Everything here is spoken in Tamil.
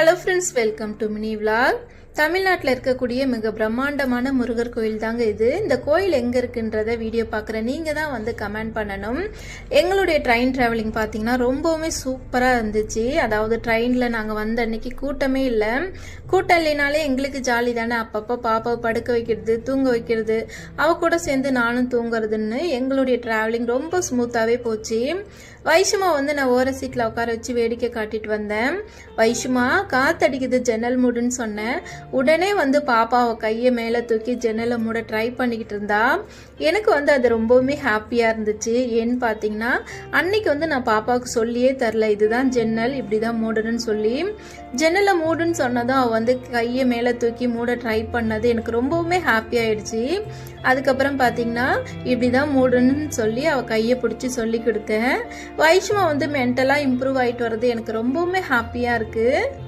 Hello friends, welcome to mini vlog. தமிழ்நாட்டில் இருக்கக்கூடிய மிக பிரம்மாண்டமான முருகர் கோயில் தாங்க இது. இந்த கோயில் எங்கே இருக்குன்றத வீடியோ பார்க்குற நீங்கள் தான் வந்து கமெண்ட் பண்ணணும். எங்களுடைய ட்ரெயின் ட்ராவலிங் பார்த்தீங்கன்னா ரொம்பவுமே சூப்பராக இருந்துச்சு. அதாவது ட்ரெயினில் நாங்கள் வந்த அன்னைக்கு கூட்டமே இல்லை. கூட்டம் இல்லைனாலே எங்களுக்கு ஜாலி தானே. அப்பப்போ பாப்பாவை படுக்க வைக்கிறது, தூங்க வைக்கிறது, அவ கூட சேர்ந்து நானும் தூங்குறதுன்னு எங்களுடைய ட்ராவலிங் ரொம்ப ஸ்மூத்தாகவே போச்சு. வைஷுமா வந்து நான் ஓர சீட்டில் உட்கார வச்சு வேடிக்கை காட்டிட்டு வந்தேன். வைஷுமா காத்தடிக்குது, ஜன்னல் மூடுன்னு சொன்னேன். உடனே வந்து பாப்பாவை கையை மேலே தூக்கி ஜன்னலை மூட ட்ரை பண்ணிக்கிட்டு இருந்தா. எனக்கு வந்து அது ரொம்பவுமே ஹாப்பியாக இருந்துச்சு. ஏன்னு பார்த்தீங்கன்னா அன்னைக்கு வந்து நான் பாப்பாவுக்கு சொல்லியே தரல, இதுதான் ஜன்னல், இப்படி தான் மூடணும்னு சொல்லி. ஜன்னலை மூடுன்னு சொன்னதும் அவள் வந்து கையை மேலே தூக்கி மூட ட்ரை பண்ணது எனக்கு ரொம்பவுமே ஹாப்பி ஆயிடுச்சு. அதுக்கப்புறம் பார்த்தீங்கன்னா இப்படி தான் மூடணும்னு சொல்லி அவள் கையை பிடிச்சி சொல்லி கொடுத்தேன். வைஷ்மா வந்து மென்டலாக இம்ப்ரூவ் ஆகிட்டு வர்றது எனக்கு ரொம்பவுமே ஹாப்பியாக இருக்குது.